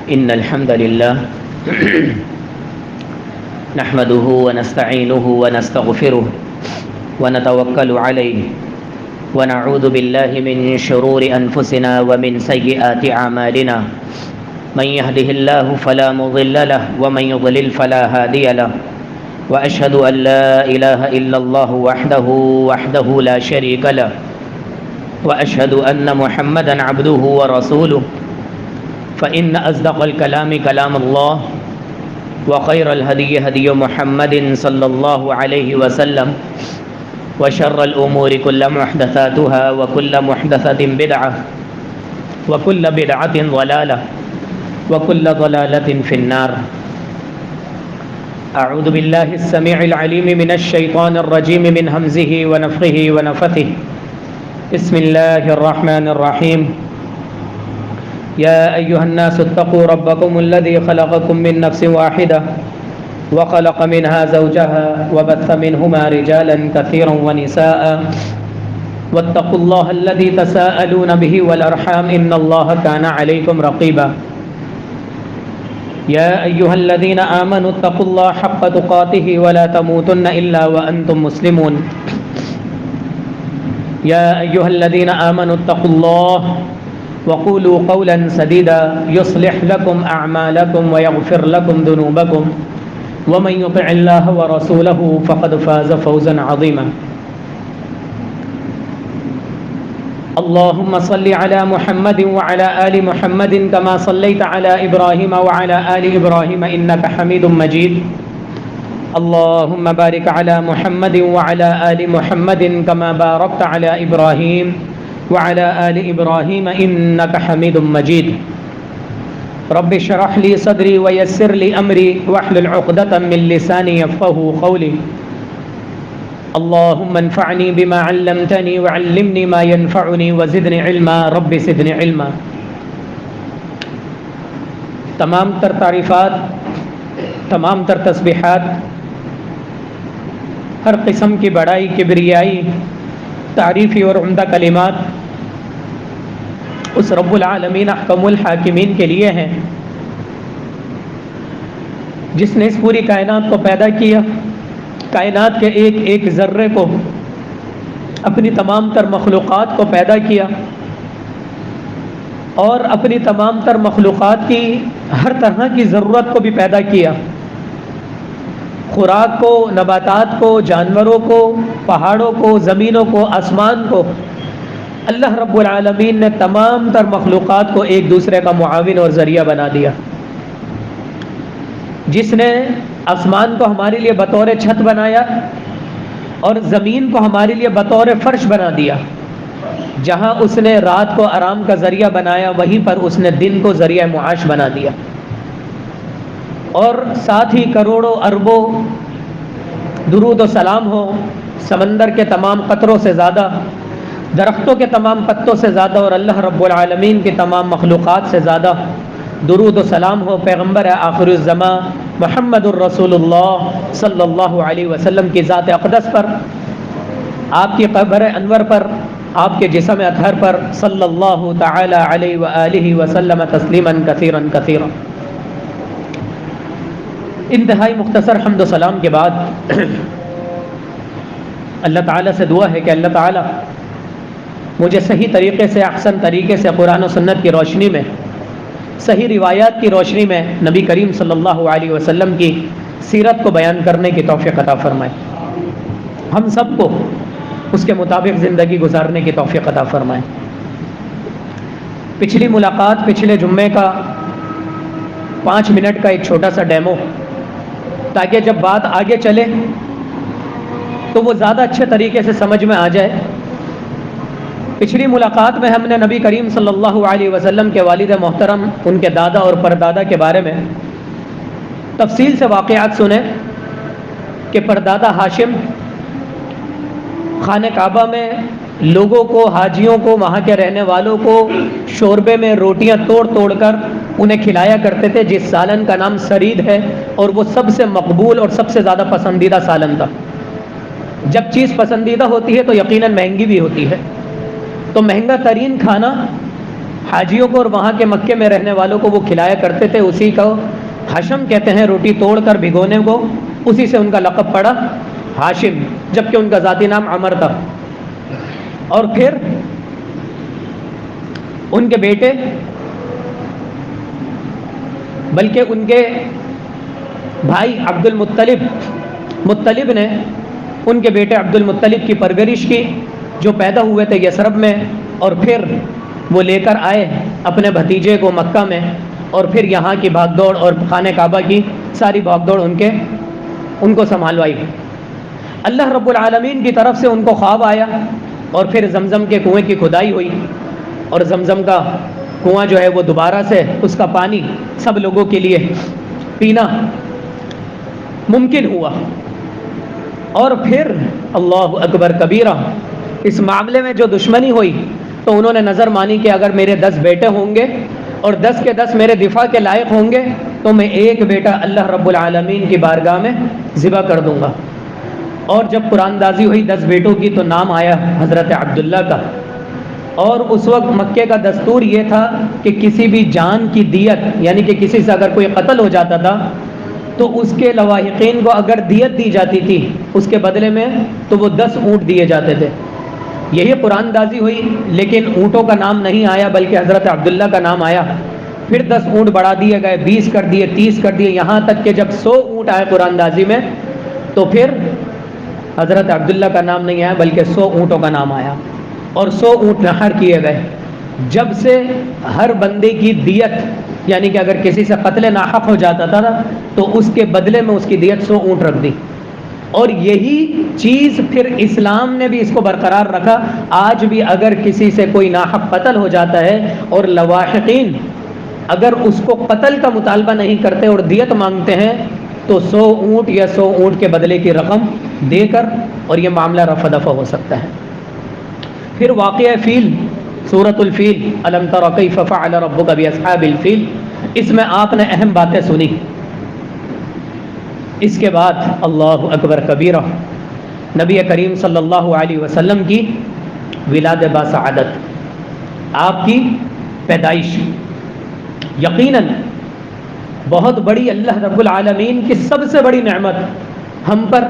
إن الحمد لله نحمده ونستعينه ونستغفره ونتوكل عليه ونعوذ بالله من شرور أنفسنا ومن سيئات أعمالنا من يهده الله فلا مضل له ومن يضلل فلا هادي له وأشهد أن لا إله إلا الله وحده لا شريك له وأشهد أن محمدا عبده ورسوله فإن أصدق الكلام كلام الله وخير الهدي هدي محمد صلى الله عليه وسلم وشر الأمور كل محدثاتها وكل محدثة بدعة وكل بدعة ضلالة وكل ضلالة في النار. أعوذ بالله السميع العليم من الشيطان الرجيم من همزه ونفخه ونفثه. بسم الله الرحمن الرحيم. يا أيها الناس اتقوا ربكم الذي خلقكم من نفس واحدة وخلق منها زوجها وبث منهما رجالا كثيرا ونساء واتقوا الله الذي تساءلون به والأرحام إن الله كان عليكم رقيبا. يا أيها الذين آمنوا اتقوا الله حق تقاته ولا تموتن إلا وأنتم مسلمون. يا أيها الذين آمنوا اتقوا الله وقولوا قولا سديدا يصلح لكم أعمالكم ويغفر لكم ذنوبكم ومن يطع الله ورسوله فقد فاز فوزا عظيما. اللهم صل على محمد وعلى آل محمد كما صليت على إبراهيم وعلى آل إبراهيم إنك حميد مجيد. اللهم بارك على محمد وعلى آل محمد كما باركت على إبراهيم وعلى آل إبراهيم إنك حميد مجيد. رب اشرح لي صدري ويسر لي أمري واحلل عقدة من لساني يفقهوا قولي. اللهم انفعني بما علمتني وعلمني ما ينفعني وزدني علما رب زدني علما. تمام تر تعریفات، تمام تر تسبیحات، ہر قسم کی بڑائی، کبریائی، تعریفی اور عمدہ کلمات اس رب العالمین احکم الحاکمین کے لیے ہیں جس نے اس پوری کائنات کو پیدا کیا، کائنات کے ایک ایک ذرے کو، اپنی تمام تر مخلوقات کو پیدا کیا اور اپنی تمام تر مخلوقات کی ہر طرح کی ضرورت کو بھی پیدا کیا، خوراک کو، نباتات کو، جانوروں کو، پہاڑوں کو، زمینوں کو، آسمان کو. اللہ رب العالمین نے تمام تر مخلوقات کو ایک دوسرے کا معاون اور ذریعہ بنا دیا. جس نے آسمان کو ہمارے لیے بطور چھت بنایا اور زمین کو ہمارے لیے بطور فرش بنا دیا. جہاں اس نے رات کو آرام کا ذریعہ بنایا وہیں پر اس نے دن کو ذریعہ معاش بنا دیا. اور ساتھ ہی کروڑوں اربوں درود و سلام ہو سمندر کے تمام قطروں سے زیادہ، درختوں کے تمام پتوں سے زیادہ اور اللہ رب العالمین کی تمام مخلوقات سے زیادہ درود و سلام ہو پیغمبر آخر الزمان محمد الرسول اللہ صلی اللہ علیہ وسلم کی ذات اقدس پر، آپ کی قبر انور پر، آپ کے جسم اطہر پر صلی اللہ تعالی علیہ وآلہ وسلم تسلیما کثیرا کثیرا. انتہائی مختصر حمد و سلام کے بعد اللہ تعالیٰ سے دعا ہے کہ اللہ تعالیٰ مجھے صحیح طریقے سے، احسن طریقے سے قرآن و سنت کی روشنی میں، صحیح روایات کی روشنی میں نبی کریم صلی اللہ علیہ وسلم کی سیرت کو بیان کرنے کی توفیق عطا فرمائے. ہم سب کو اس کے مطابق زندگی گزارنے کی توفیق عطا فرمائے. پچھلی ملاقات، پچھلے جمعے کا 5 منٹ کا ایک چھوٹا سا ڈیمو، تاکہ جب بات آگے چلے تو وہ زیادہ اچھے طریقے سے سمجھ میں آ جائے. پچھلی ملاقات میں ہم نے نبی کریم صلی اللہ علیہ وسلم کے والد محترم، ان کے دادا اور پردادا کے بارے میں تفصیل سے واقعات سنے کہ پردادا ہاشم خانہ کعبہ میں لوگوں کو، حاجیوں کو، وہاں کے رہنے والوں کو شوربے میں روٹیاں توڑ توڑ کر انہیں کھلایا کرتے تھے، جس سالن کا نام سرید ہے اور وہ سب سے مقبول اور سب سے زیادہ پسندیدہ سالن تھا. جب چیز پسندیدہ ہوتی ہے تو یقیناً مہنگی بھی ہوتی ہے. تو مہنگا ترین کھانا حاجیوں کو اور وہاں کے مکے میں رہنے والوں کو وہ کھلایا کرتے تھے. اسی کو حشم کہتے ہیں, روٹی توڑ کر بھگونے کو, اسی سے ان کا لقب پڑا ہاشم, جبکہ ان کا ذاتی نام عمر تھا. اور پھر ان کے بیٹے, بلکہ ان کے بھائی عبد مطلب نے ان کے بیٹے عبد المطلب کی پرورش کی, جو پیدا ہوئے تھے یثرب میں, اور پھر وہ لے کر آئے اپنے بھتیجے کو مکہ میں, اور پھر یہاں کی بھاگ دوڑ اور خانہ کعبہ کی ساری بھاگ دوڑ ان کو سنبھالوائی. اللہ رب العالمین کی طرف سے ان کو خواب آیا, اور پھر زمزم کے کنویں کی کھدائی ہوئی, اور زمزم کا کنواں جو ہے وہ دوبارہ سے اس کا پانی سب لوگوں کے لیے پینا ممکن ہوا. اور پھر اللہ اکبر کبیرہ, اس معاملے میں جو دشمنی ہوئی تو انہوں نے نظر مانی کہ اگر میرے 10 بیٹے ہوں گے اور 10 کے 10 میرے دفاع کے لائق ہوں گے تو میں ایک بیٹا اللہ رب العالمین کی بارگاہ میں ذبح کر دوں گا. اور جب قرآن اندازی ہوئی 10 بیٹوں کی تو نام آیا حضرت عبداللہ کا. اور اس وقت مکے کا دستور یہ تھا کہ کسی بھی جان کی دیت, یعنی کہ کسی سے اگر کوئی قتل ہو جاتا تھا تو اس کے لواحقین کو اگر دیت دی جاتی تھی اس کے بدلے میں تو وہ 10 اونٹ دیے جاتے تھے. یہی قرآن اندازی ہوئی, لیکن اونٹوں کا نام نہیں آیا بلکہ حضرت عبداللہ کا نام آیا. پھر 10 اونٹ بڑھا دیے گئے, 20 کر دیے, 30 کر دیے, یہاں تک کہ جب 100 اونٹ آئے قرآن اندازی میں تو پھر حضرت عبداللہ کا نام نہیں آیا بلکہ 100 اونٹوں کا نام آیا, اور 100 اونٹ نحر کیے گئے. جب سے ہر بندے کی دیت, یعنی کہ اگر کسی سے قتل ناحق ہو جاتا تھا تو اس کے بدلے میں اس کی دیت 100 اونٹ رکھ دی. اور یہی چیز پھر اسلام نے بھی اس کو برقرار رکھا. آج بھی اگر کسی سے کوئی ناحق قتل ہو جاتا ہے اور لواحقین اگر اس کو قتل کا مطالبہ نہیں کرتے اور دیت مانگتے ہیں تو 100 اونٹ یا 100 اونٹ کے بدلے کی رقم دے کر اور یہ معاملہ رفع دفع ہو سکتا ہے. پھر واقعہ فیل, سورۃ الفیل, الم تر کیف فعل ربک باصحاب الفیل, اس میں آپ نے اہم باتیں سنی. اس کے بعد اللہ اکبر کبیرہ, نبی کریم صلی اللہ علیہ وسلم کی ولادت باسعادت, آپ کی پیدائش یقیناً بہت بڑی اللہ رب العالمین کی سب سے بڑی نعمت ہم پر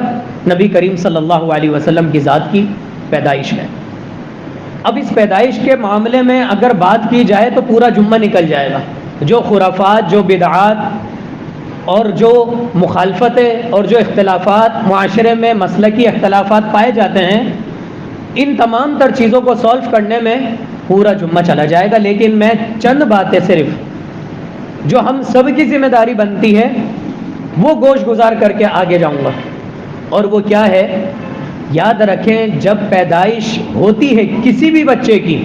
نبی کریم صلی اللہ علیہ وسلم کی ذات کی پیدائش ہے. اب اس پیدائش کے معاملے میں اگر بات کی جائے تو پورا جمعہ نکل جائے گا. جو خرافات, جو بدعات اور جو مخالفتیں اور جو اختلافات معاشرے میں مسلکی اختلافات پائے جاتے ہیں, ان تمام تر چیزوں کو سولو کرنے میں پورا جمعہ چلا جائے گا. لیکن میں چند باتیں صرف جو ہم سب کی ذمہ داری بنتی ہے وہ گوش گزار کر کے آگے جاؤں گا. اور وہ کیا ہے, یاد رکھیں جب پیدائش ہوتی ہے کسی بھی بچے کی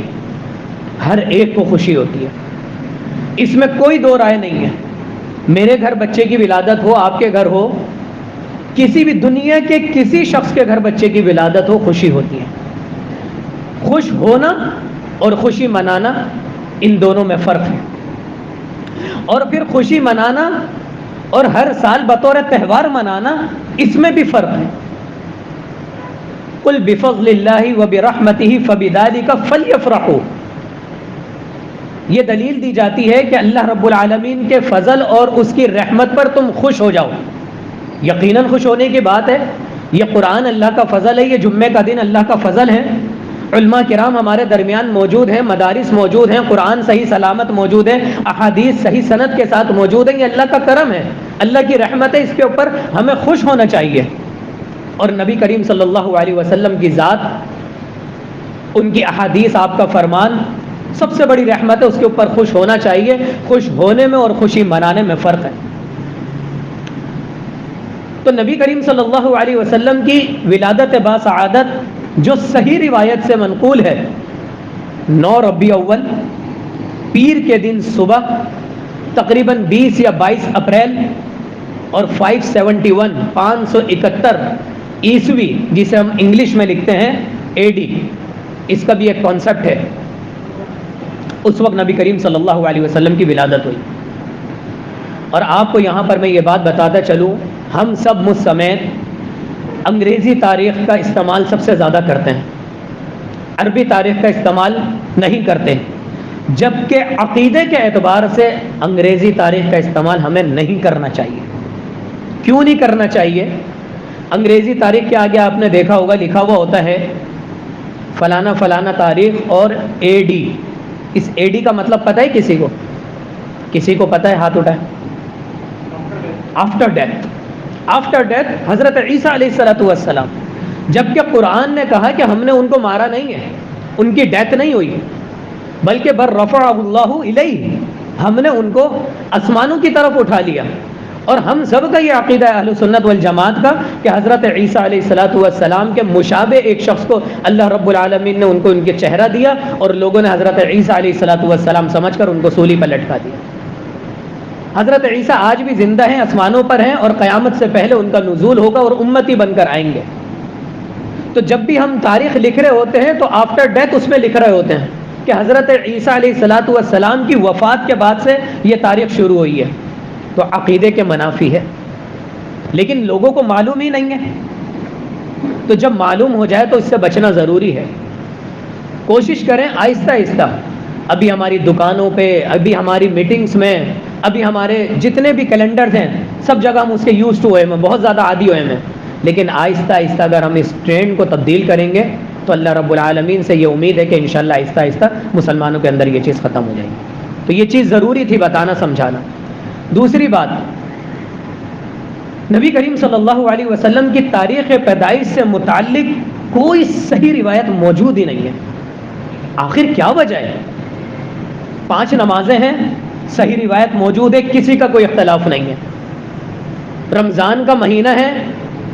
ہر ایک کو خوشی ہوتی ہے, اس میں کوئی دو رائے نہیں ہے. میرے گھر بچے کی ولادت ہو, آپ کے گھر ہو, کسی بھی دنیا کے کسی شخص کے گھر بچے کی ولادت ہو, خوشی ہوتی ہے. خوش ہونا اور خوشی منانا ان دونوں میں فرق ہے. اور پھر خوشی منانا اور ہر سال بطور تہوار منانا, اس میں بھی فرق ہے. قل بفضل اللہ وبرحمتہ فبذلک فلیفرحوا, یہ دلیل دی جاتی ہے کہ اللہ رب العالمین کے فضل اور اس کی رحمت پر تم خوش ہو جاؤ. یقیناً خوش ہونے کی بات ہے. یہ قرآن اللہ کا فضل ہے, یہ جمعے کا دن اللہ کا فضل ہے. علماء کرام ہمارے درمیان موجود ہیں, مدارس موجود ہیں, قرآن صحیح سلامت موجود ہے, احادیث صحیح سند کے ساتھ موجود ہیں. یہ اللہ کا کرم ہے, اللہ کی رحمت ہے, اس کے اوپر ہمیں خوش ہونا چاہیے. اور نبی کریم صلی اللہ علیہ وسلم کی ذات, ان کی احادیث, آپ کا فرمان سب سے بڑی رحمت ہے, اس کے اوپر خوش ہونا چاہیے. خوش ہونے میں اور خوشی منانے میں فرق ہے. تو نبی کریم صلی اللہ علیہ وسلم کی ولادت باسعادت جو صحیح روایت سے منقول ہے, 9 ربیع اول پیر کے دن صبح تقریباً 20 یا 22 اپریل اور 571 عیسوی, جسے ہم انگلش میں لکھتے ہیں AD, اس کا بھی ایک کانسیپٹ ہے. اس وقت نبی کریم صلی اللہ علیہ وسلم کی ولادت ہوئی. اور آپ کو یہاں پر میں یہ بات بتاتا چلوں, ہم سب مجھ سمیت انگریزی تاریخ کا استعمال سب سے زیادہ کرتے ہیں, عربی تاریخ کا استعمال نہیں کرتے. جبکہ عقیدے کے اعتبار سے انگریزی تاریخ کا استعمال ہمیں نہیں کرنا چاہیے۔ کیوں نہیں کرنا چاہیے؟ انگریزی تاریخ کے آگے آپ نے دیکھا ہوگا لکھا ہوا ہوتا ہے فلانا فلانا تاریخ اور اے ڈی۔ اس اے ڈی کا مطلب پتہ ہے کسی کو؟ کسی کو پتہ ہے؟ ہاتھ اٹھائے۔ After death. آفٹر ڈیتھ حضرت عیسیٰ علیہ السلام، جبکہ قرآن نے کہا کہ ہم نے ان کو مارا نہیں ہے، ان کی ڈیتھ نہیں ہوئی، بلکہ بر رفع اللہ الیہ، ہم نے ان کو آسمانوں کی طرف اٹھا لیا۔ اور ہم سب کا یہ عقیدہ ہے اہل سنت والجماعت کا کہ حضرت عیسیٰ علیہ السلام کے مشابہ ایک شخص کو اللہ رب العالمین نے ان کو ان کے چہرہ دیا، اور لوگوں نے حضرت عیسیٰ علیہ السلام سمجھ کر ان کو سولی پر لٹکا دیا۔ حضرت عیسیٰ آج بھی زندہ ہیں، آسمانوں پر ہیں، اور قیامت سے پہلے ان کا نزول ہوگا اور امتی بن کر آئیں گے۔ تو جب بھی ہم تاریخ لکھ رہے ہوتے ہیں تو آفٹر ڈیتھ اس میں لکھ رہے ہوتے ہیں کہ حضرت عیسیٰ علیہ السلام کی وفات کے بعد سے یہ تاریخ شروع ہوئی ہے، تو عقیدے کے منافی ہے، لیکن لوگوں کو معلوم ہی نہیں ہے۔ تو جب معلوم ہو جائے تو اس سے بچنا ضروری ہے۔ کوشش کریں آہستہ آہستہ، ابھی ہماری دکانوں پہ، ابھی ہماری میٹنگز میں، ابھی ہمارے جتنے بھی کیلنڈرز ہیں سب جگہ ہم اس کے یوز ٹو ہوئے ہیں، بہت زیادہ عادی ہوئے ہیں، لیکن آہستہ آہستہ اگر ہم اس ٹرینڈ کو تبدیل کریں گے تو اللہ رب العالمین سے یہ امید ہے کہ انشاءاللہ آہستہ آہستہ مسلمانوں کے اندر یہ چیز ختم ہو جائے گی۔ تو یہ چیز ضروری تھی بتانا، سمجھانا۔ دوسری بات، نبی کریم صلی اللہ علیہ وسلم کی تاریخ پیدائش سے متعلق کوئی صحیح روایت موجود ہی نہیں ہے۔ آخر کیا وجہ ہے؟ 5 نمازیں ہیں، صحیح روایت موجود ہے، کسی کا کوئی اختلاف نہیں ہے۔ رمضان کا مہینہ ہے،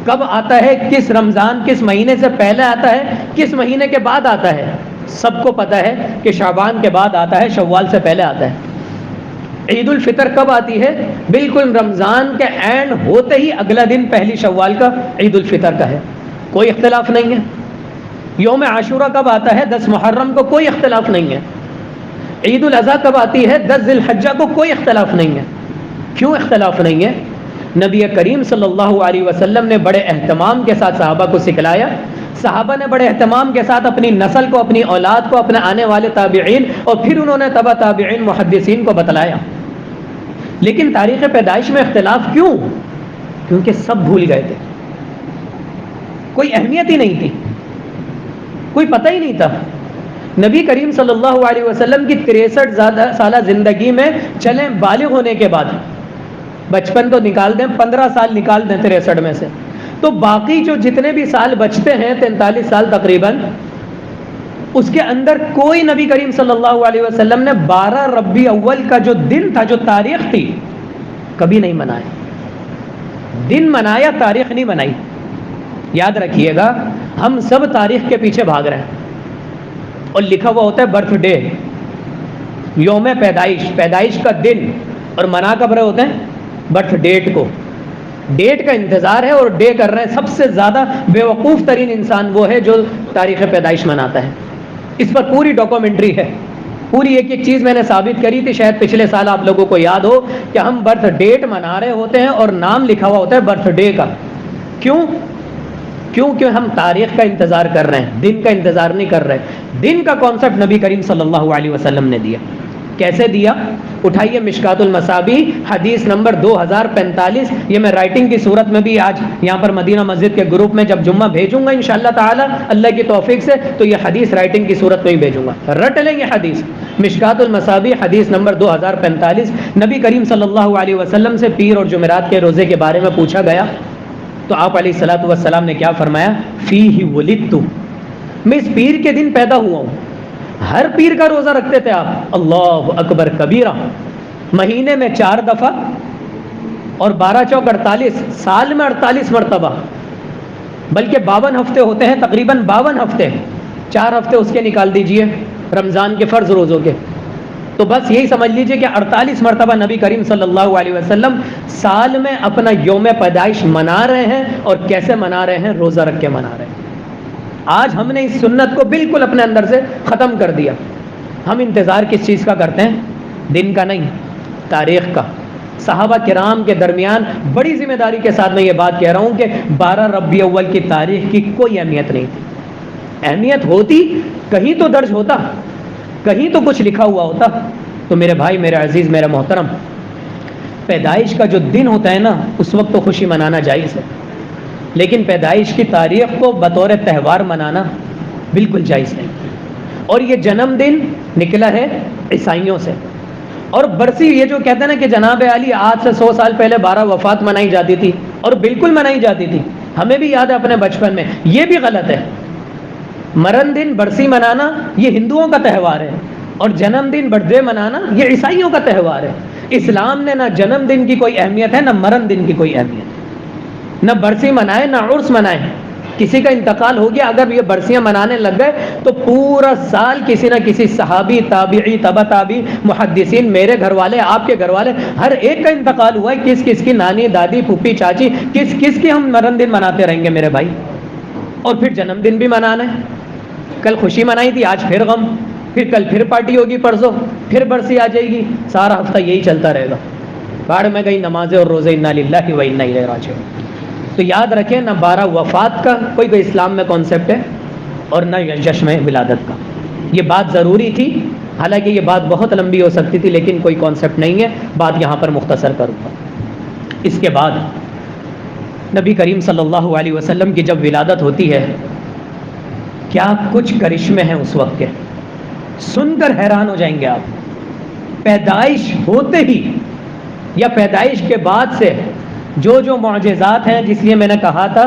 کب آتا ہے، کس رمضان کس مہینے سے پہلے آتا ہے، کس مہینے کے بعد آتا ہے، سب کو پتہ ہے کہ شعبان کے بعد آتا ہے، شوال سے پہلے آتا ہے۔ عید الفطر کب آتی ہے؟ بالکل رمضان کے اینڈ ہوتے ہی اگلا دن پہلی شوال کا عید الفطر کا ہے، کوئی اختلاف نہیں ہے۔ یوم عاشورہ کب آتا ہے؟ 10 محرم کو، کوئی اختلاف نہیں ہے۔ عید الاضحیٰ کب آتی ہے؟ 10 ذی الحجہ کو، کوئی اختلاف نہیں ہے۔ کیوں اختلاف نہیں ہے؟ نبی کریم صلی اللہ علیہ وسلم نے بڑے اہتمام کے ساتھ صحابہ کو سکھلایا، صحابہ نے بڑے اہتمام کے ساتھ اپنی نسل کو، اپنی اولاد کو، اپنے آنے والے تابعین، اور پھر انہوں نے تبع تابعین محدثین کو بتلایا۔ لیکن تاریخ پیدائش میں اختلاف کیوں؟ کیونکہ سب بھول گئے تھے، کوئی اہمیت ہی نہیں تھی، کوئی پتہ ہی نہیں تھا۔ نبی کریم صلی اللہ علیہ وسلم کی 63 سالہ زندگی میں چلیں بالغ ہونے کے بعد، بچپن تو نکال دیں، 15 سال نکال دیں 63 میں سے، تو باقی جو جتنے بھی سال بچتے ہیں 43 سال تقریباً، اس کے اندر کوئی نبی کریم صلی اللہ علیہ وسلم نے 12 ربیع اول کا جو دن تھا، جو تاریخ تھی، کبھی نہیں منایا۔ دن منایا، تاریخ نہیں منائی۔ یاد رکھیے گا، ہم سب تاریخ کے پیچھے بھاگ رہے ہیں، اور لکھا ہوا ہوتا ہے برتھ ڈے، یوم پیدائش، پیدائش کا دن، اور منا کب رہے ہوتے ہیں؟ برتھ ڈیٹ کو۔ ڈیٹ کا انتظار ہے اور ڈے کر رہے ہیں۔ سب سے زیادہ بے وقوف ترین انسان وہ ہے جو تاریخ پیدائش مناتا ہے۔ اس پر پوری ڈاکومنٹری ہے، پوری ایک ایک چیز میں نے ثابت کری تھی، شاید پچھلے سال آپ لوگوں کو یاد ہو کہ ہم برتھ ڈیٹ منا رہے ہوتے ہیں اور نام لکھا ہوا ہوتا ہے برتھ ڈے کا۔ کیوں؟ کیونکہ ہم تاریخ کا انتظار کر رہے ہیں، دن کا انتظار نہیں کر رہے۔ دن کا کانسیپٹ نبی کریم صلی اللہ علیہ وسلم نے دیا۔ کیسے دیا؟ اٹھائیے مشکات المصابیح حدیث نمبر 2045، یہ میں رائٹنگ کی صورت میں بھی آج یہاں پر مدینہ مسجد کے گروپ میں جب جمعہ بھیجوں گا انشاءاللہ تعالی اللہ کی توفیق سے، تو یہ حدیث رائٹنگ کی صورت میں ہی بھیجوں گا، رٹ لیں یہ حدیث۔ مشکات المصابیح حدیث نمبر 2045، نبی کریم صلی اللہ علیہ وسلم سے پیر اور جمعرات کے روزے کے بارے میں پوچھا گیا، تو آپ علیہ الصلوۃ والسلام نے کیا فرمایا؟ فیہ ولدت، میں اس پیر کے دن پیدا ہوا ہوں۔ ہر پیر کا روزہ رکھتے تھے آپ، اللہ اکبر کبیرہ، مہینے میں 4 دفعہ، اور 12 چوک 48، سال میں 48 مرتبہ، بلکہ 52 ہفتے ہوتے ہیں، تقریباً 52 ہفتے، 4 ہفتے اس کے نکال دیجئے رمضان کے فرض روزوں کے، تو بس یہی سمجھ لیجئے کہ 48 مرتبہ نبی کریم صلی اللہ علیہ وسلم سال میں اپنا یوم پیدائش منا رہے ہیں، اور کیسے منا رہے ہیں؟ روزہ رکھ کے منا رہے ہیں۔ آج ہم نے اس سنت کو بالکل اپنے اندر سے ختم کر دیا۔ ہم انتظار کس چیز کا کرتے ہیں؟ دن کا نہیں، تاریخ کا۔ صحابہ کرام کے درمیان بڑی ذمہ داری کے ساتھ میں یہ بات کہہ رہا ہوں کہ 12 ربیع اول کی تاریخ کی کوئی اہمیت نہیں تھی۔ اہمیت ہوتی کہیں تو درج ہوتا، کہیں تو کچھ لکھا ہوا ہوتا. تو میرے بھائی، میرے عزیز، میرا محترم، پیدائش کا جو دن ہوتا ہے نا، اس وقت تو خوشی منانا جائز ہے، لیکن پیدائش کی تاریخ کو بطور تہوار منانا بالکل جائز نہیں. اور یہ جنم دن نکلا ہے عیسائیوں سے. اور برسی، یہ جو کہتے ہیں نا کہ جناب علی آج سے 100 سال پہلے 12 وفات منائی جاتی تھی، اور بالکل منائی جاتی تھی، ہمیں بھی یاد ہے اپنے بچپن میں. یہ بھی غلط ہے. مرن دن برسی منانا یہ ہندوؤں کا تہوار ہے، اور جنم دن برتھ ڈے منانا یہ عیسائیوں کا تہوار ہے. اسلام نے نہ جنم دن کی کوئی اہمیت ہے، نہ مرن دن کی کوئی اہمیت ہے. نہ برسی منائے نہ عرس منائے. کسی کا انتقال ہو گیا، اگر یہ برسیاں منانے لگ گئے تو پورا سال کسی نہ کسی صحابی، تابعی، تبع تابعی، محدثین، میرے گھر والے، آپ کے گھر والے، ہر ایک کا انتقال ہوا ہے. کس کس کی نانی، دادی، پھوپھی، چاچی، کس کس کی ہم مرن دن مناتے رہیں گے میرے بھائی. اور پھر جنم دن بھی منانا ہے. کل خوشی منائی تھی، آج پھر غم، پھر کل پھر پارٹی ہوگی، پرسوں پھر برسی آ جائے گی. سارا ہفتہ یہی چلتا رہے گا. باڑ میں گئی نمازیں اور روزے، انا للہ و انا الیہ راجعون. تو یاد رکھیں، نہ 12 وفات کا کوئی اسلام میں کانسیپٹ ہے، اور نہ جشن ولادت کا. یہ بات ضروری تھی، حالانکہ یہ بات بہت لمبی ہو سکتی تھی، لیکن کوئی کانسیپٹ نہیں ہے. بات یہاں پر مختصر کروں گا. اس کے بعد نبی کریم صلی اللہ علیہ وسلم کی جب ولادت ہوتی ہے، کیا کچھ کرشمے ہیں اس وقت کے، سن کر حیران ہو جائیں گے آپ. پیدائش ہوتے ہی یا پیدائش کے بعد سے جو جو معجزات ہیں، جس لیے میں نے کہا تھا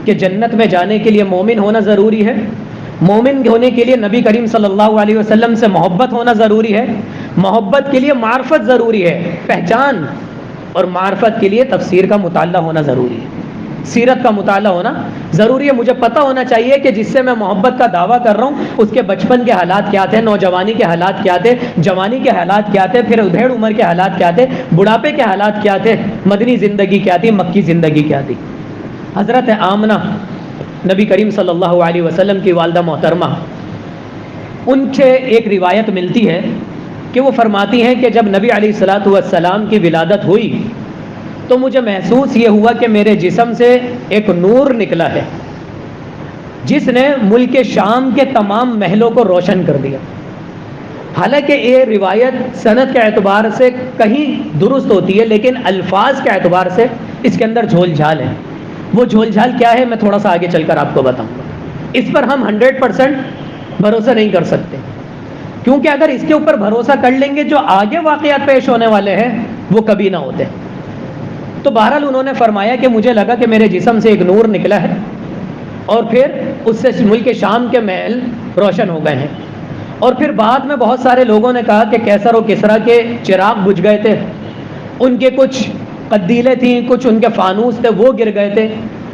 کہ جنت میں جانے کے لیے مومن ہونا ضروری ہے. مومن ہونے کے لیے نبی کریم صلی اللہ علیہ وسلم سے محبت ہونا ضروری ہے. محبت کے لیے معرفت ضروری ہے، پہچان. اور معرفت کے لیے تفسیر کا مطالعہ ہونا ضروری ہے، سیرت کا مطالعہ ہونا ضروری ہے. مجھے پتہ ہونا چاہیے کہ جس سے میں محبت کا دعویٰ کر رہا ہوں اس کے بچپن کے حالات کیا تھے، نوجوانی کے حالات کیا تھے، جوانی کے حالات کیا تھے، پھر ادھیڑ عمر کے حالات کیا تھے، بڑھاپے کے حالات کیا تھے، مدنی زندگی کیا تھی، مکی زندگی کیا تھی. حضرت آمنہ نبی کریم صلی اللہ علیہ وسلم کی والدہ محترمہ، ان سے ایک روایت ملتی ہے کہ وہ فرماتی ہیں کہ جب نبی علیہ الصلاۃ والسلام کی ولادت ہوئی تو مجھے محسوس یہ ہوا کہ میرے جسم سے ایک نور نکلا ہے جس نے ملک شام کے تمام محلوں کو روشن کر دیا. حالانکہ یہ روایت سند کے اعتبار سے کہیں درست ہوتی ہے، لیکن الفاظ کے اعتبار سے اس کے اندر جھول جھال ہے. وہ جھول جھال کیا ہے میں تھوڑا سا آگے چل کر آپ کو بتاؤں گا. اس پر ہم 100% بھروسہ نہیں کر سکتے، کیونکہ اگر اس کے اوپر بھروسہ کر لیں گے جو آگے واقعات پیش ہونے والے ہیں وہ کبھی نہ ہوتے. تو بہرحال انہوں نے فرمایا کہ مجھے لگا کہ میرے جسم سے ایک نور نکلا ہے، اور پھر اس سے ملک شام کے محل روشن ہو گئے ہیں. اور پھر بعد میں بہت سارے لوگوں نے کہا کہ کیسر و کسریٰ کے چراغ بجھ گئے تھے، ان کے کچھ قدیلے تھیں، کچھ ان کے فانوس تھے، وہ گر گئے تھے.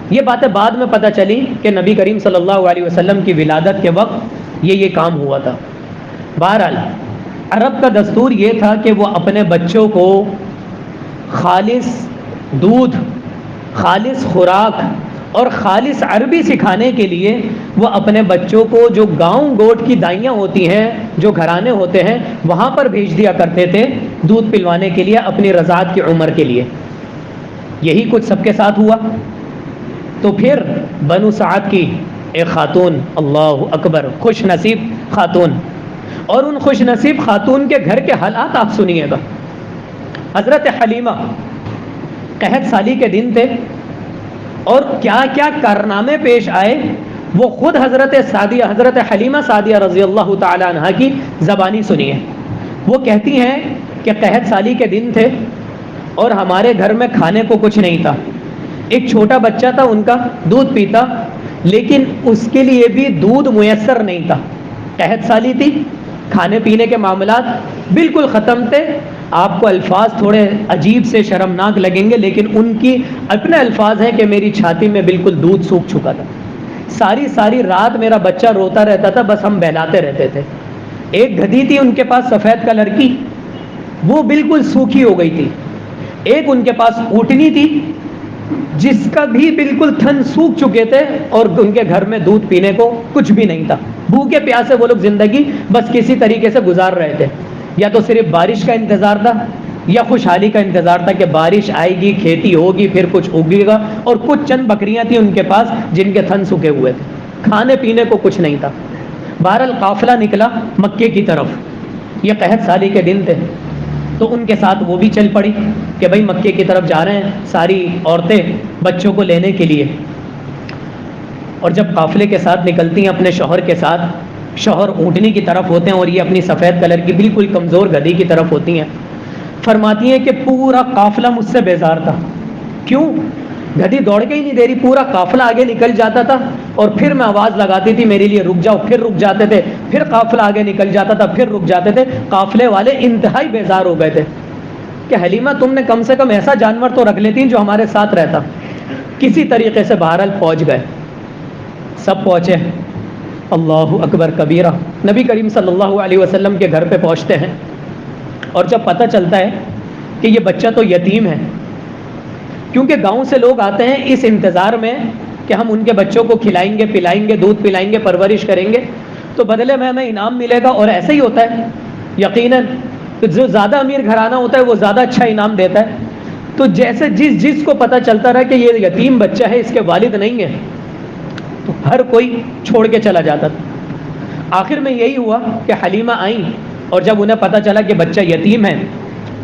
یہ باتیں بعد میں پتہ چلی کہ نبی کریم صلی اللہ علیہ وسلم کی ولادت کے وقت یہ کام ہوا تھا. بہرحال عرب کا دستور یہ تھا کہ وہ اپنے بچوں کو خالص دودھ، خالص خوراک اور خالص عربی سکھانے کے لیے وہ اپنے بچوں کو جو گاؤں گوٹ کی دائیاں ہوتی ہیں، جو گھرانے ہوتے ہیں، وہاں پر بھیج دیا کرتے تھے دودھ پلوانے کے لیے اپنی رضاعت کی عمر کے لیے. یہی کچھ سب کے ساتھ ہوا. تو پھر بنو سعد کی ایک خاتون، اللہ اکبر، خوش نصیب خاتون، اور ان خوش نصیب خاتون کے گھر کے حالات آپ سنیے گا. حضرت حلیمہ قحط سالی کے دن تھے، اور کیا کیا کارنامے پیش آئے وہ خود حضرت سعدیہ، حضرت حلیمہ سعدیہ رضی اللہ تعالی عنہا کی زبانی سنیے. وہ کہتی ہیں کہ قحط سالی کے دن تھے اور ہمارے گھر میں کھانے کو کچھ نہیں تھا. ایک چھوٹا بچہ تھا ان کا، دودھ پیتا، لیکن اس کے لیے بھی دودھ میسر نہیں تھا. قحط سالی تھی، کھانے پینے کے معاملات بالکل ختم تھے. آپ کو الفاظ تھوڑے عجیب سے شرمناک لگیں گے، لیکن ان کی اپنے الفاظ ہیں کہ میری چھاتی میں بالکل دودھ سوکھ چکا تھا. ساری رات میرا بچہ روتا رہتا تھا، بس ہم بہلاتے رہتے تھے. ایک گدھی تھی ان کے پاس سفید کلر کی، وہ بالکل سوکھی ہو گئی تھی. ایک ان کے پاس اونٹنی تھی جس کا بھی بالکل تھن سوکھ چکے تھے، اور ان کے گھر میں دودھ پینے کو کچھ بھی نہیں تھا. بھوکے پیاسے وہ لوگ زندگی بس کسی طریقے سے گزار رہے تھے. یا تو صرف بارش کا انتظار تھا یا خوشحالی کا انتظار تھا کہ بارش آئے گی، کھیتی ہوگی، پھر کچھ اگے گا. اور کچھ چند بکریاں تھیں ان کے پاس جن کے تھن سوکھے ہوئے تھے. کھانے پینے کو کچھ نہیں تھا. بہرحال قافلہ نکلا مکے کی طرف، یہ قحط سالی کے دن تھے، تو ان کے ساتھ وہ بھی چل پڑی کہ بھائی مکے کی طرف جا رہے ہیں، ساری عورتیں بچوں کو لینے کے لیے۔ اور جب قافلے کے ساتھ نکلتی ہیں اپنے شوہر کے ساتھ، شوہر اونٹنی کی طرف ہوتے ہیں اور یہ اپنی سفید کلر کی بالکل کمزور گدھی کی طرف ہوتی ہیں۔ فرماتی ہیں کہ پورا قافلہ مجھ سے بیزار تھا، کیوں؟ گدھی دوڑ کے ہی نہیں دے رہی، پورا قافلہ آگے نکل جاتا تھا اور پھر میں آواز لگاتی تھی میرے لیے رک جاؤ، پھر رک جاتے تھے، پھر قافلہ آگے نکل جاتا تھا، پھر رک جاتے تھے۔ قافلے والے انتہائی بیزار ہو گئے تھے کہ حلیمہ تم نے کم سے کم ایسا جانور تو رکھ لیتی جو ہمارے ساتھ رہتا۔ کسی طریقے سے بہرحال پہنچ گئے، سب پہنچے، اللہ اکبر کبیرہ، نبی کریم صلی اللہ علیہ وسلم کے گھر پہ پہنچتے ہیں، اور جب پتہ چلتا ہے کہ یہ بچہ تو یتیم ہے، کیونکہ گاؤں سے لوگ آتے ہیں اس انتظار میں کہ ہم ان کے بچوں کو کھلائیں گے، پلائیں گے، دودھ پلائیں گے، پرورش کریں گے تو بدلے میں ہمیں انعام ملے گا، اور ایسا ہی ہوتا ہے یقیناً، جو زیادہ امیر گھرانہ ہوتا ہے وہ زیادہ اچھا انعام دیتا ہے۔ تو جیسے جس کو پتہ چلتا رہا کہ یہ یتیم بچہ ہے، اس کے والد نہیں ہے، تو ہر کوئی چھوڑ کے چلا جاتا تھا۔ آخر میں یہی ہوا کہ حلیمہ آئیں، اور جب انہیں پتہ چلا کہ بچہ یتیم ہے،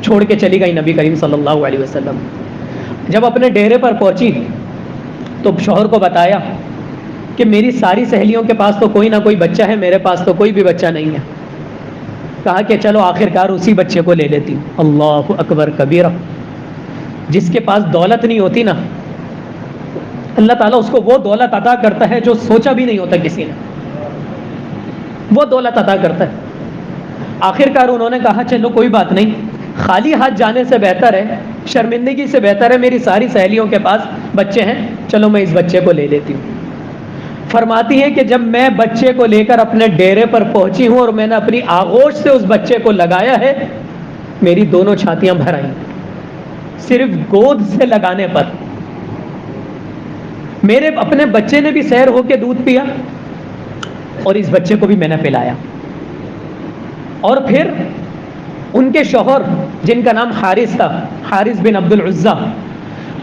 چھوڑ کے چلی گئی نبی کریم صلی اللہ علیہ وسلم۔ جب اپنے ڈیرے پر پہنچی تو شوہر کو بتایا کہ میری ساری سہیلیوں کے پاس تو کوئی نہ کوئی بچہ ہے، میرے پاس تو کوئی بھی بچہ نہیں ہے۔ کہا کہ چلو آخرکار اسی بچے کو لے لیتی ہوں۔ اللہ اکبر کبیرہ، جس کے پاس دولت نہیں ہوتی نا، اللہ تعالیٰ اس کو وہ دولت عطا کرتا ہے جو سوچا بھی نہیں ہوتا کسی نے، وہ دولت عطا کرتا ہے۔ آخرکار انہوں نے کہا چلو کوئی بات نہیں، خالی ہاتھ جانے سے بہتر ہے، شرمندگی سے بہتر ہے، میری ساری سہیلیوں کے پاس بچے ہیں، چلو میں اس بچے کو لے لیتی ہوں۔ فرماتی ہے کہ جب میں بچے کو لے کر اپنے ڈیرے پر پہنچی ہوں اور میں نے اپنی آغوش سے اس بچے کو لگایا ہے، میری دونوں چھاتیاں بھر آئیں، صرف گود سے لگانے پر۔ میرے اپنے بچے نے بھی سیر ہو کے دودھ پیا اور اس بچے کو بھی میں نے پلایا۔ اور پھر ان کے شوہر جن کا نام حارث تھا، حارث بن عبد العزہ،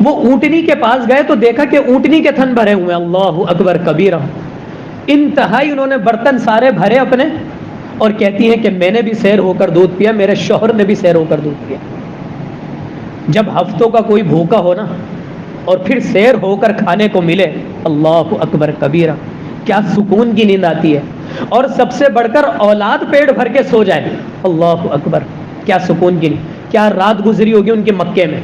وہ اونٹنی کے پاس گئے تو دیکھا کہ اونٹنی کے تھن بھرے ہوئے، اللہ اکبر کبیرہ، انتہائی انہوں نے برتن سارے بھرے اپنے، اور کہتی ہیں کہ میں نے بھی سیر ہو کر دودھ پیا، میرے شوہر نے بھی سیر ہو کر دودھ پیا۔ جب ہفتوں کا کوئی بھوکا ہو نا اور پھر سیر ہو کر کھانے کو ملے، اللہ اکبر کبیرہ، کیا سکون کی نیند آتی ہے، اور سب سے بڑھ کر اولاد پیٹ بھر کے سو جائے، اللہ اکبر، کیا سکون کی نیند۔ کیا رات گزری ہوگی ان کے مکے میں،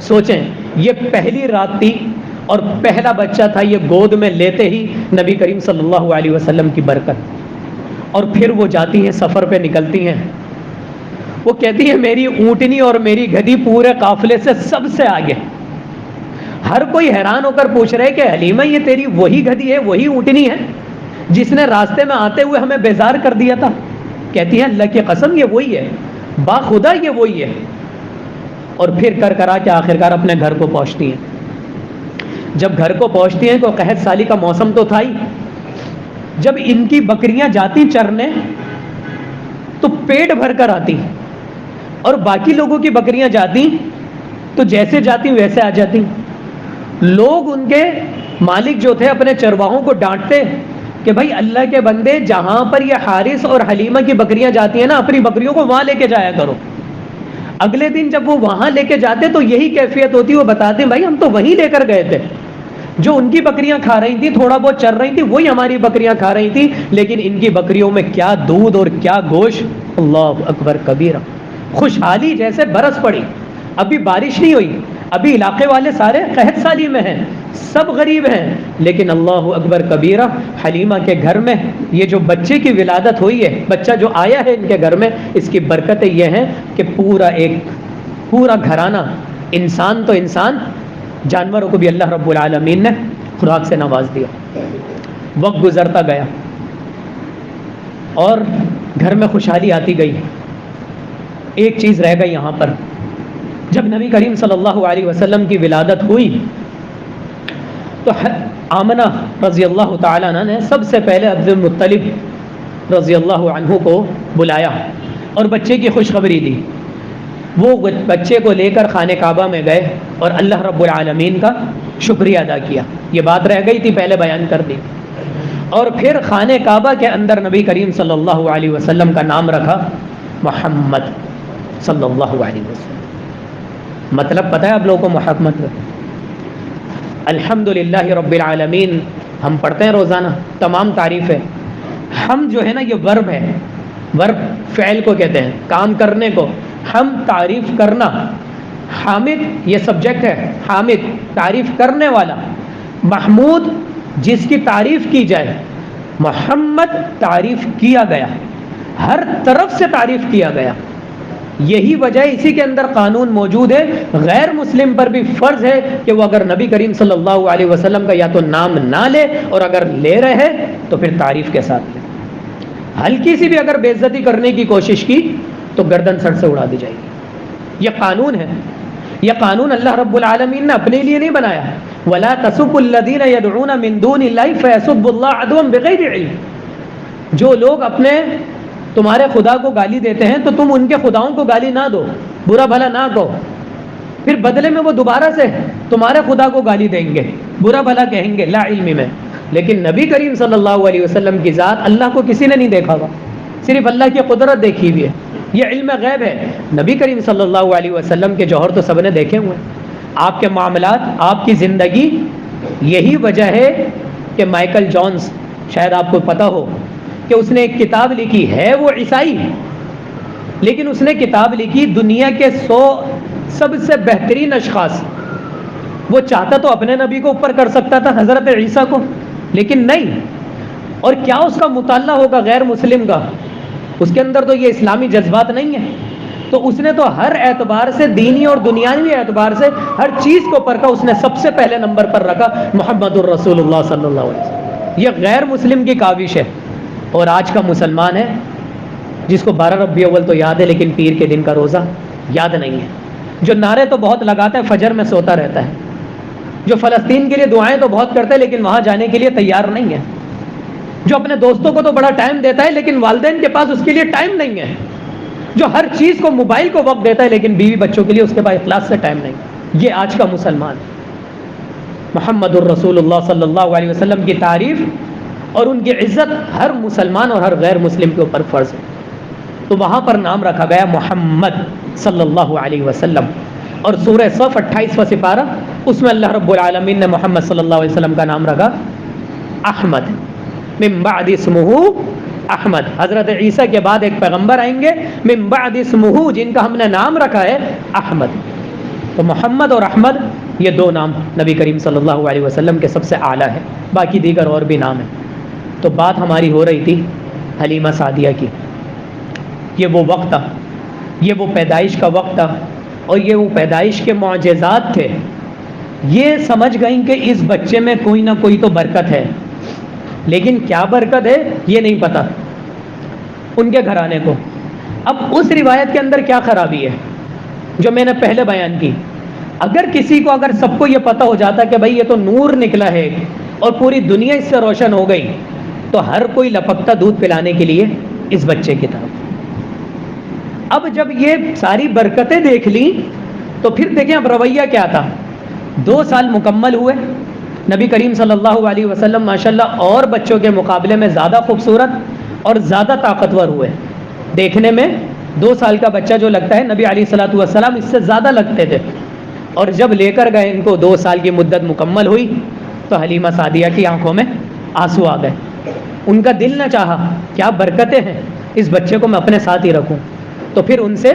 سوچیں، یہ پہلی رات تھی اور پہلا بچہ تھا، یہ گود میں لیتے ہی نبی کریم صلی اللہ علیہ وسلم کی برکت۔ اور پھر وہ جاتی ہیں، سفر پہ نکلتی ہیں، وہ کہتی ہے میری اونٹنی اور میری گدھی پورے قافلے سے سب سے آگے۔ ہر کوئی حیران ہو کر پوچھ رہے کہ حلیمہ یہ تیری وہی گدھی ہے، وہی اونٹنی ہے جس نے راستے میں آتے ہوئے ہمیں بیزار کر دیا تھا؟ کہتی ہیں اللہ کی قسم یہ وہی ہے، باخدا یہ وہی ہے۔ اور پھر کر کرا کے آخرکار اپنے گھر کو پہنچتی ہیں۔ جب گھر کو پہنچتی ہیں تو قحط سالی کا موسم تو تھا ہی، جب ان کی بکریاں جاتی چرنے تو پیٹ بھر کر آتی، اور باقی لوگوں کی بکریاں جاتی تو جیسے جاتی ویسے آ جاتی۔ لوگ ان کے مالک جو تھے اپنے چرواہوں کو ڈانٹتے کہ بھائی اللہ کے بندے، جہاں پر یہ حارث اور حلیمہ کی بکریاں جاتی ہیں نا، اپنی بکریوں کو وہاں لے کے جایا کرو۔ اگلے دن جب وہ وہاں لے کے جاتے تو یہی کیفیت ہوتی، وہ بتاتے ہیں بھائی ہم تو وہیں لے کر گئے تھے، جو ان کی بکریاں کھا رہی تھیں، تھوڑا بہت چر رہی تھیں، وہی ہماری بکریاں کھا رہی تھیں، لیکن ان کی بکریوں میں کیا دودھ اور کیا گوشت، اللہ اکبر کبیرہ۔ خوشحالی جیسے برس پڑی، ابھی بارش نہیں ہوئی، ابھی علاقے والے سارے قحط سالی میں ہیں، سب غریب ہیں، لیکن اللہ اکبر کبیرہ، حلیمہ کے گھر میں یہ جو بچے کی ولادت ہوئی ہے، بچہ جو آیا ہے ان کے گھر میں، اس کی برکتیں یہ ہیں کہ پورا گھرانہ، انسان تو انسان، جانوروں کو بھی اللہ رب العالمین نے خوراک سے نواز دیا۔ وقت گزرتا گیا اور گھر میں خوشحالی آتی گئی۔ ایک چیز رہ گئی یہاں پر، جب نبی کریم صلی اللہ علیہ وسلم کی ولادت ہوئی تو آمنہ رضی اللہ تعالیٰ عنہ نے سب سے پہلے عبد المطلب رضی اللہ عنہ کو بلایا اور بچے کی خوشخبری دی۔ وہ بچے کو لے کر خانہ کعبہ میں گئے اور اللہ رب العالمین کا شکریہ ادا کیا۔ یہ بات رہ گئی تھی، پہلے بیان کر دی۔ اور پھر خانہ کعبہ کے اندر نبی کریم صلی اللہ علیہ وسلم کا نام رکھا محمد صلی اللہ علیہ وسلم۔ مطلب پتہ ہے آپ لوگوں کو محمد؟ الحمدللہ رب العالمین ہم پڑھتے ہیں روزانہ، تمام تعریف ہے۔ ہم جو ہے نا یہ ورب ہے، ورب فعل کو کہتے ہیں، کام کرنے کو، ہم تعریف کرنا۔ حامد یہ سبجیکٹ ہے، حامد تعریف کرنے والا، محمود جس کی تعریف کی جائے، محمد تعریف کیا گیا، ہر طرف سے تعریف کیا گیا۔ یہی وجہ ہے، اسی کے اندر قانون موجود ہے، غیر مسلم پر بھی فرض ہے کہ وہ اگر نبی کریم صلی اللہ علیہ وسلم کا یا تو نام نہ لے، اور اگر لے رہے تو پھر تعریف کے ساتھ لے۔ ہلکی سی بھی اگر بے عزتی کرنے کی کوشش کی تو گردن سر سے اڑا دی جائے گی۔ یہ قانون ہے، یہ قانون اللہ رب العالمین نے اپنے لیے نہیں بنایا۔ وَلَا تَسُبُّوا الَّذِينَ يَدْعُونَ مِن دُونِ اللَّهِ فَيَسُبُّوا اللَّهَ عَدْوًا بِغَيْرِ عِلْمٍ۔ جو لوگ اپنے تمہارے خدا کو گالی دیتے ہیں تو تم ان کے خداؤں کو گالی نہ دو، برا بھلا نہ کہو، پھر بدلے میں وہ دوبارہ سے تمہارے خدا کو گالی دیں گے، برا بھلا کہیں گے لا علم میں۔ لیکن نبی کریم صلی اللہ علیہ وسلم کی ذات اللہ کو کسی نے نہیں دیکھا ہوا، صرف اللہ کی قدرت دیکھی ہوئی ہے، یہ علم غیب ہے۔ نبی کریم صلی اللہ علیہ وسلم کے جوہر تو سب نے دیکھے ہوئے ہیں، آپ کے معاملات، آپ کی زندگی۔ یہی وجہ ہے کہ مائیکل جونز، شاید آپ کو پتہ ہو کہ اس نے ایک کتاب لکھی ہے، وہ عیسائی، لیکن اس نے کتاب لکھی دنیا کے 100 سب سے بہترین اشخاص۔ وہ چاہتا تو اپنے نبی کو اوپر کر سکتا تھا، حضرت عیسیٰ کو، لیکن نہیں۔ اور کیا اس کا مطالعہ ہوگا غیر مسلم کا، اس کے اندر تو یہ اسلامی جذبات نہیں ہے، تو اس نے تو ہر اعتبار سے، دینی اور دنیاوی اعتبار سے ہر چیز کو پرکھا، اس نے سب سے پہلے نمبر پر رکھا محمد الرسول اللہ صلی اللہ علیہ وسلم۔ یہ غیر مسلم کی کاوش ہے، اور آج کا مسلمان ہے جس کو 12 ربیع الاول تو یاد ہے لیکن پیر کے دن کا روزہ یاد نہیں ہے، جو نعرے تو بہت لگاتا ہے، فجر میں سوتا رہتا ہے، جو فلسطین کے لیے دعائیں تو بہت کرتا ہے لیکن وہاں جانے کے لیے تیار نہیں ہے، جو اپنے دوستوں کو تو بڑا ٹائم دیتا ہے لیکن والدین کے پاس اس کے لیے ٹائم نہیں ہے، جو ہر چیز کو، موبائل کو وقت دیتا ہے لیکن بیوی بچوں کے لیے اس کے پاس اخلاص سے ٹائم نہیں۔ یہ آج کا مسلمان ہے۔ محمد الرسول اللہ صلی اللہ علیہ وسلم کی تعریف اور ان کی عزت ہر مسلمان اور ہر غیر مسلم کے اوپر فرض ہے، تو وہاں پر نام رکھا گیا محمد صلی اللہ علیہ وسلم۔ اور سورہ صف 28واں سپارہ، اس میں اللہ رب العالمین نے محمد صلی اللہ علیہ وسلم کا نام رکھا احمد، من بعد اسمہ احمد۔ حضرت عیسیٰ کے بعد ایک پیغمبر آئیں گے من بعد اسمہ، جن کا ہم نے نام رکھا ہے احمد۔ تو محمد اور احمد یہ دو نام نبی کریم صلی اللہ علیہ وسلم کے سب سے اعلیٰ ہے، باقی دیگر اور بھی نام ہیں۔ تو بات ہماری ہو رہی تھی حلیمہ سعدیہ کی۔ یہ وہ وقت تھا، یہ وہ پیدائش کا وقت تھا، اور یہ وہ پیدائش کے معجزات تھے۔ یہ سمجھ گئیں کہ اس بچے میں کوئی نہ کوئی تو برکت ہے، لیکن کیا برکت ہے یہ نہیں پتا ان کے گھرانے کو۔ اب اس روایت کے اندر کیا خرابی ہے جو میں نے پہلے بیان کی؟ اگر کسی کو، اگر سب کو یہ پتہ ہو جاتا کہ بھائی یہ تو نور نکلا ہے اور پوری دنیا اس سے روشن ہو گئی، تو ہر کوئی لپکتا دودھ پلانے کے لیے اس بچے کی طرف۔ اب جب یہ ساری برکتیں دیکھ لیں تو پھر دیکھیں اب رویہ کیا تھا۔ 2 سال مکمل ہوئے، نبی کریم صلی اللہ علیہ وسلم ماشاءاللہ اور بچوں کے مقابلے میں زیادہ خوبصورت اور زیادہ طاقتور ہوئے۔ دیکھنے میں 2 سال کا بچہ جو لگتا ہے، نبی علیہ الصلوۃ والسلام اس سے زیادہ لگتے تھے۔ اور جب لے کر گئے ان کو، 2 سال کی مدت مکمل ہوئی، تو حلیمہ سعدیہ کی آنکھوں میں آنسو آ گئے۔ ان کا دل نہ چاہا، کیا برکتیں ہیں، اس بچے کو میں اپنے ساتھ ہی رکھوں۔ تو پھر ان سے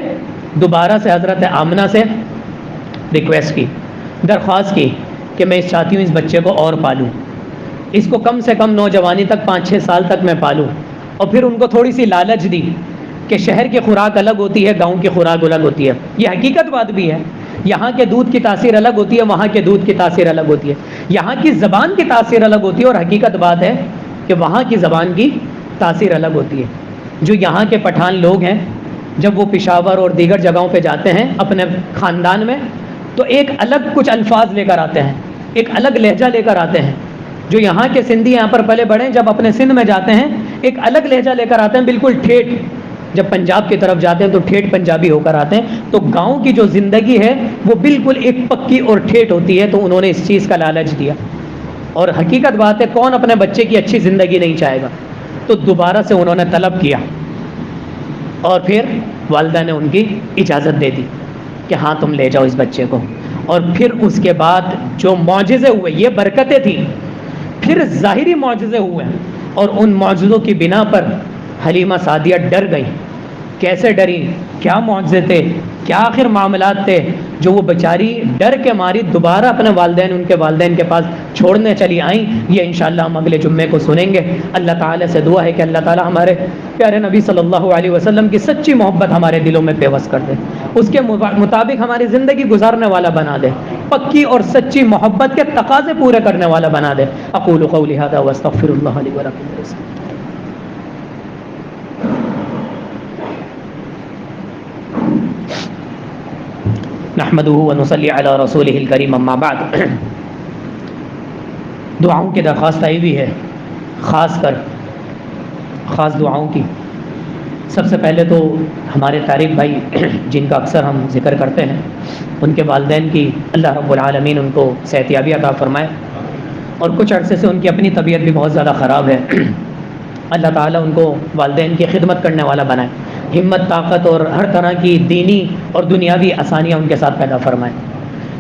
دوبارہ سے حضرت آمنہ سے ریکویسٹ کی، درخواست کی کہ میں چاہتی ہوں اس بچے کو اور پالوں، اس کو کم سے کم نوجوانی تک 5-6 سال تک میں پالوں۔ اور پھر ان کو تھوڑی سی لالچ دی کہ شہر کی خوراک الگ ہوتی ہے، گاؤں کی خوراک الگ ہوتی ہے، یہ حقیقت بات بھی ہے۔ یہاں کے دودھ کی تاثیر الگ ہوتی ہے، وہاں کے دودھ کی تاثیر الگ ہوتی ہے، یہاں کی زبان کی تاثیر الگ ہوتی ہے، اور حقیقت بات ہے کہ وہاں کی زبان کی تاثیر الگ ہوتی ہے۔ جو یہاں کے پٹھان لوگ ہیں، جب وہ پشاور اور دیگر جگہوں پہ جاتے ہیں اپنے خاندان میں، تو ایک الگ کچھ الفاظ لے کر آتے ہیں، ایک الگ لہجہ لے کر آتے ہیں۔ جو یہاں کے سندھی یہاں پر پلے بڑھے، جب اپنے سندھ میں جاتے ہیں ایک الگ لہجہ لے کر آتے ہیں، بالکل ٹھیٹھ۔ جب پنجاب کی طرف جاتے ہیں تو ٹھیٹھ پنجابی ہو کر آتے ہیں۔ تو گاؤں کی جو زندگی ہے وہ بالکل ایک پکی اور ٹھیٹھ ہوتی ہے، تو انہوں نے اس چیز کا لالچ دیا اور حقیقت بات ہے کون اپنے بچے کی اچھی زندگی نہیں چاہے گا. تو دوبارہ سے انہوں نے طلب کیا اور پھر والدہ نے ان کی اجازت دے دی کہ ہاں تم لے جاؤ اس بچے کو. اور پھر اس کے بعد جو معجزے ہوئے، یہ برکتیں تھیں، پھر ظاہری معجزے ہوئے، اور ان معجزوں کی بنا پر حلیمہ سعدیہ ڈر گئی. کیسے ڈری؟ کیا معجزے تھے، کیا آخر معاملات تھے جو وہ بیچاری ڈر کے ماری دوبارہ اپنے والدین، ان کے والدین کے پاس چھوڑنے چلی آئیں. یہ انشاءاللہ ہم اگلے جمعے کو سنیں گے. اللہ تعالیٰ سے دعا ہے کہ اللہ تعالیٰ ہمارے پیارے نبی صلی اللہ علیہ وسلم کی سچی محبت ہمارے دلوں میں پیوست کر دے، اس کے مطابق ہماری زندگی گزارنے والا بنا دے، پکی اور سچی محبت کے تقاضے پورے کرنے والا بنا دے. اقول قولی ھذا واستغفر اللہ لی ولکم. نحمده ونصلي على رسوله الكريم اما بعد. دعاؤں کی درخواست آئی ہوئی ہے، خاص دعاؤں کی. سب سے پہلے تو ہمارے طارق بھائی جن کا اکثر ہم ذکر کرتے ہیں، ان کے والدین کی اللہ رب العالمین ان کو صحتیابی عطا فرمائے، اور کچھ عرصے سے ان کی اپنی طبیعت بھی بہت زیادہ خراب ہے. اللہ تعالیٰ ان کو والدین کی خدمت کرنے والا بنائے، ہمت، طاقت اور ہر طرح کی دینی اور دنیاوی آسانیاں ان کے ساتھ پیدا فرمائیں.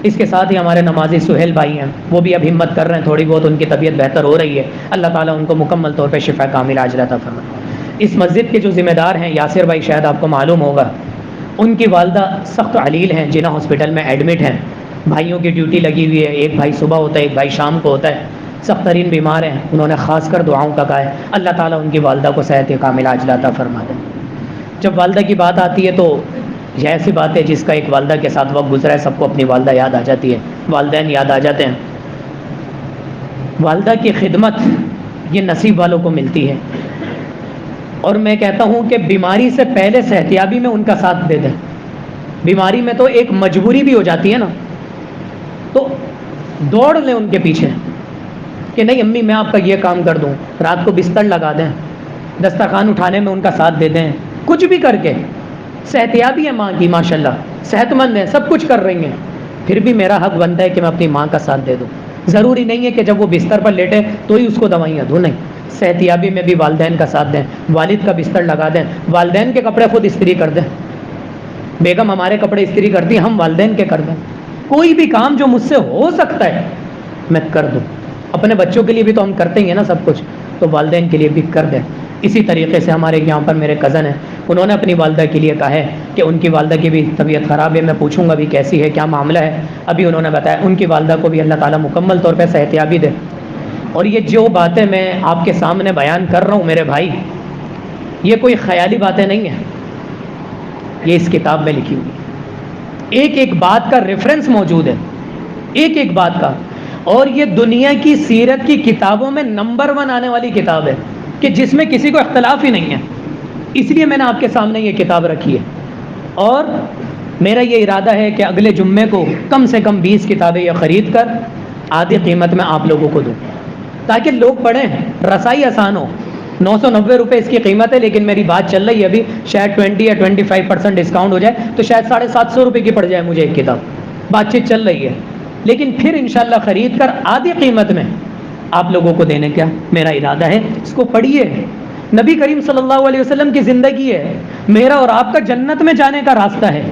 اس کے ساتھ ہی ہمارے نمازی سہیل بھائی ہیں، وہ بھی اب ہمت کر رہے ہیں، تھوڑی بہت ان کی طبیعت بہتر ہو رہی ہے. اللہ تعالیٰ ان کو مکمل طور پہ شفا کامل عاجل عطا فرمائے. اس مسجد کے جو ذمہ دار ہیں یاسر بھائی، شاید آپ کو معلوم ہوگا، ان کی والدہ سخت علیل ہیں، جنہ ہاسپٹل میں ایڈمٹ ہیں. بھائیوں کی ڈیوٹی لگی ہوئی ہے، ایک بھائی صبح ہوتا ہے، ایک بھائی شام کو ہوتا ہے. سخت ترین بیمار ہیں. انہوں نے خاص کر دعاؤں کا کہا ہے اللہ تعالیٰ ان کی والدہ کو صحت کامل عاجل عطا فرما دے. جب والدہ کی بات آتی ہے تو یہ ایسی بات ہے جس کا ایک والدہ کے ساتھ وقت گزرا ہے، سب کو اپنی والدہ یاد آ جاتی ہے، والدین یاد آ جاتے ہیں. والدہ کی خدمت یہ نصیب والوں کو ملتی ہے، اور میں کہتا ہوں کہ بیماری سے پہلے صحتیابی میں ان کا ساتھ دے دیں. بیماری میں تو ایک مجبوری بھی ہو جاتی ہے نا، تو دوڑ لیں ان کے پیچھے کہ نہیں امی میں آپ کا یہ کام کر دوں، رات کو بستر لگا دیں، دسترخوان اٹھانے میں ان کا ساتھ دے دیں، کچھ بھی کر کے. صحتیابی ہے ماں کی، ماشاءاللہ صحت مند ہے، سب کچھ کر رہی ہیں، پھر بھی میرا حق بنتا ہے کہ میں اپنی ماں کا ساتھ دے دوں. ضروری نہیں ہے کہ جب وہ بستر پر لیٹے تو ہی اس کو دوائیاں دوں، نہیں. صحتیابی میں بھی والدین کا ساتھ دیں، والد کا بستر لگا دیں، والدین کے کپڑے خود استری کر دیں. بیگم ہمارے کپڑے استری کرتی ہیں، ہم والدین کے کر دیں. کوئی بھی کام جو مجھ سے ہو سکتا ہے میں کر دوں. اپنے بچوں کے لیے بھی تو ہم کرتے ہی ہیں نا سب کچھ، تو والدین کے لیے بھی کر دیں. اسی طریقے سے ہمارے یہاں پر میرے کزن ہیں، انہوں نے اپنی والدہ کے لیے کہا ہے کہ ان کی والدہ کی بھی طبیعت خراب ہے. میں پوچھوں گا بھی کیسی ہے، کیا معاملہ ہے. ابھی انہوں نے بتایا ان کی والدہ کو بھی اللہ تعالیٰ مکمل طور پہ صحتیابی دے. اور یہ جو باتیں میں آپ کے سامنے بیان کر رہا ہوں میرے بھائی، یہ کوئی خیالی باتیں نہیں ہیں، یہ اس کتاب میں لکھی ہوئی. ایک ایک بات کا ریفرنس موجود ہے، ایک ایک بات کا. اور یہ دنیا کی سیرت کی کتابوں میں نمبر 1 آنے والی کتاب ہے کہ جس میں کسی کو اختلاف ہی نہیں ہے. اس لیے میں نے آپ کے سامنے یہ کتاب رکھی ہے، اور میرا یہ ارادہ ہے کہ اگلے جمعے کو کم سے کم 20 کتابیں یہ خرید کر آدھی قیمت میں آپ لوگوں کو دوں، تاکہ لوگ پڑھیں، رسائی آسان ہو. 990 روپے اس کی قیمت ہے، لیکن میری بات چل رہی ہے ابھی، شاید 20 یا 25% ڈسکاؤنٹ ہو جائے تو شاید 750 روپے کی پڑ جائے مجھے ایک کتاب. بات چیت چل رہی ہے، لیکن پھر انشاءاللہ خرید کر آدھی قیمت میں آپ لوگوں کو دینے کا میرا ارادہ ہے. اس کو پڑھیے. نبی کریم صلی اللہ علیہ وسلم کی زندگی ہے، میرا اور آپ کا جنت میں جانے کا راستہ ہے.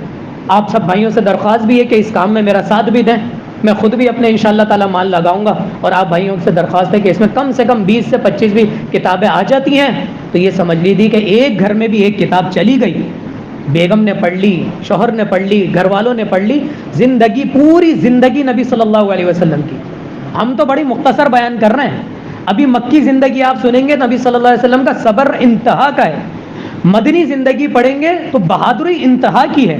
آپ سب بھائیوں سے درخواست بھی ہے کہ اس کام میں میرا ساتھ بھی دیں. میں خود بھی اپنے انشاءاللہ تعالی مال لگاؤں گا، اور آپ بھائیوں سے درخواست ہے کہ اس میں کم سے کم 20 سے 25 بھی کتابیں آ جاتی ہیں تو یہ سمجھ لیجیے کہ ایک گھر میں بھی ایک کتاب چلی گئی. بیگم نے پڑھ لی، شوہر نے پڑھ لی، گھر والوں نے پڑھ لی. زندگی، پوری زندگی نبی صلی اللہ علیہ وسلم کی. ہم تو بڑی مختصر بیان کر رہے ہیں. ابھی مکی زندگی آپ سنیں گے نبی صلی اللہ علیہ وسلم کا صبر انتہا کا ہے. مدنی زندگی پڑھیں گے تو بہادری انتہا کی ہے،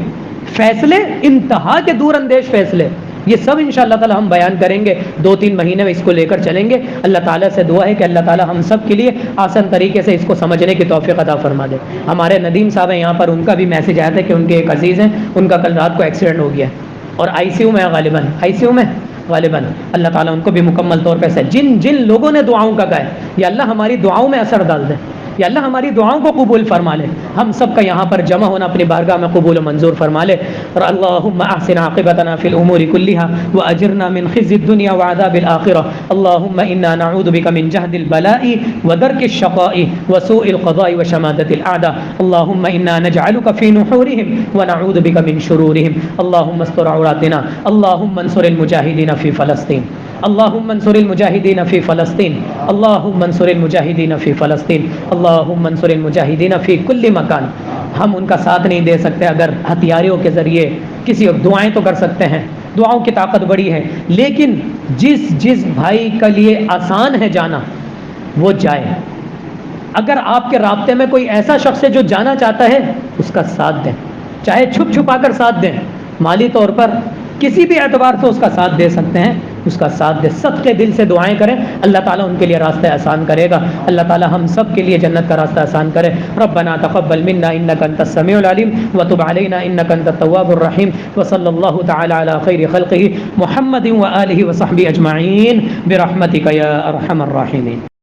فیصلے انتہا کے دور اندیش فیصلے. یہ سب انشاءاللہ تعالی ہم بیان کریں گے. 2-3 مہینے میں اس کو لے کر چلیں گے. اللہ تعالیٰ سے دعا ہے کہ اللہ تعالیٰ ہم سب کے لیے آسان طریقے سے اس کو سمجھنے کی توفیق عطا فرما دے. ہمارے ندیم صاحب ہیں یہاں پر، ان کا بھی میسج آیا تھا کہ ان کے ایک عزیز ہیں، ان کا کل رات کو ایکسیڈنٹ ہو گیا اور ICU میں غالباً اللہ تعالیٰ ان کو بھی مکمل طور پہ سے جن لوگوں نے دعاؤں کا کہا ہے، یا اللہ ہماری دعاؤں میں اثر ڈال دے. یا اللہ ہماری دعاؤں کو قبول فرما لے، ہم سب کا یہاں پر جمع ہونا اپنی بارگاہ میں قبول و منظور فرما لے۔ اور اللہم احسن عاقبتنا فی الامور کلها واجرنا من خزي الدنيا وعذاب الاخرة۔ اللہم انا نعوذ بك من جهد البلاء ودرك الشقاء وسوء القضاء وشماتة الاعداء۔ اللہم انا نجعلك في نحورهم ونعوذ بك من شرورهم۔ اللہم استر عوراتنا، اللہم انصر المجاہدین فی فلسطین، اللہم انصر المجاہدین فی فلسطین، اللہم انصر المجاہدین فی فلسطین، اللہم انصر المجاہدین فی کل مکان۔ ہم ان کا ساتھ نہیں دے سکتے اگر ہتھیاروں کے ذریعے کسی دعائیں تو کر سکتے ہیں، دعاؤں کی طاقت بڑی ہے، لیکن جس بھائی کے لیے آسان ہے جانا وہ جائے۔ اگر آپ کے رابطے میں کوئی ایسا شخص ہے جو جانا چاہتا ہے، اس کا ساتھ دیں، چاہے چھپ چھپا کر ساتھ دیں، مالی طور پر کسی بھی اعتبار سے اس کا ساتھ دے سکتے ہیں، اس کا ساتھ دے، صدقے دل سے دعائیں کریں، اللہ تعالیٰ ان کے لیے راستہ آسان کرے گا۔ اللہ تعالیٰ ہم سب کے لیے جنت کا راستہ آسان کرے۔ ربنا تقبل منا انک انت السمیع العلیم وتب علینا انک انت التواب الرحیم، وصلی اللہ تعالی علی خیر خلقہ محمد وآلہ وصحبہ اجمعین برحمتک یا ارحم الراحمین۔